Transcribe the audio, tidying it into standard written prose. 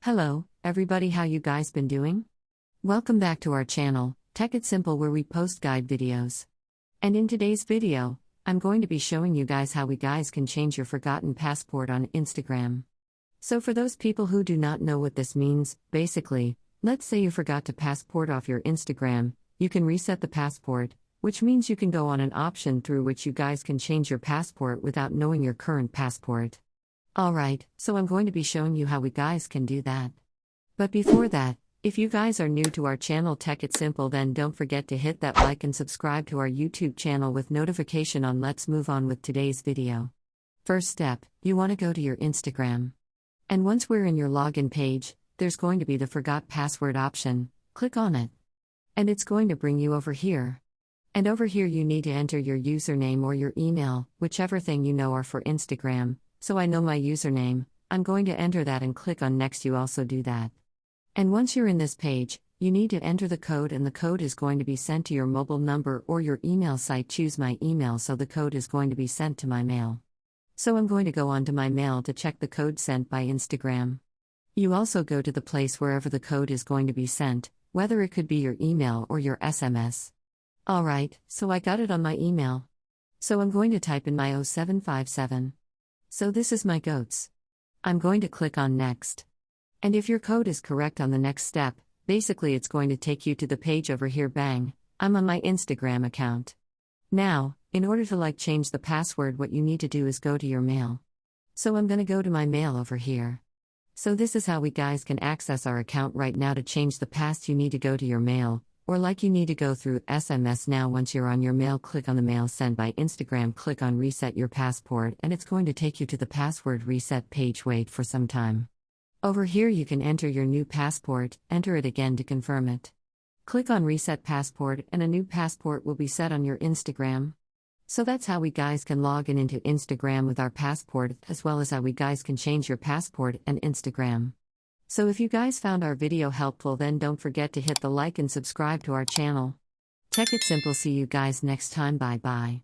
Hello, everybody, how you guys been doing? Welcome back to our channel, Tech It Simple, where we post guide videos. And in today's video, I'm going to be showing you guys how we guys can change your forgotten passport on Instagram. So for those people who do not know what this means, basically, let's say you forgot to passport off your Instagram, you can reset the passport, which means you can go on an option through which you guys can change your passport without knowing your current passport. Alright, so I'm going to be showing you how we guys can do that. But before that, if you guys are new to our channel Tech It Simple, then don't forget to hit that like and subscribe to our YouTube channel with notification on. Let's move on with today's video. First step, you want to go to your Instagram. And once we're in your login page, there's going to be the Forgot Password option. Click on it. And it's going to bring you over here. And over here you need to enter your username or your email, whichever thing you know are for Instagram. So I know my username, I'm going to enter that and click on next. You also do that. And once you're in this page, you need to enter the code, and the code is going to be sent to your mobile number or your email site. Choose my email, so the code is going to be sent to my mail. So I'm going to go on to my mail to check the code sent by Instagram. You also go to the place wherever the code is going to be sent, whether it could be your email or your SMS. Alright, so I got it on my email. So I'm going to type in my 0757. So this is my goats. I'm going to click on next. And if your code is correct on the next step, basically it's going to take you to the page over here. Bang, I'm on my Instagram account. Now, in order to change the password, what you need to do is go to your mail. So I'm going to go to my mail over here. So this is how we guys can access our account right now. To change the past, you need to go to your mail, or you need to go through SMS. Now once you're on your mail, click on the mail sent by Instagram, click on reset your passport, and it's going to take you to the password reset page. Wait for some time. Over here you can enter your new passport, enter it again to confirm it. Click on reset passport and a new passport will be set on your Instagram. So that's how we guys can log in into Instagram with our passport, as well as how we guys can change your passport and Instagram. So if you guys found our video helpful, then don't forget to hit the like and subscribe to our channel. Tech It Simple. See you guys next time. Bye bye.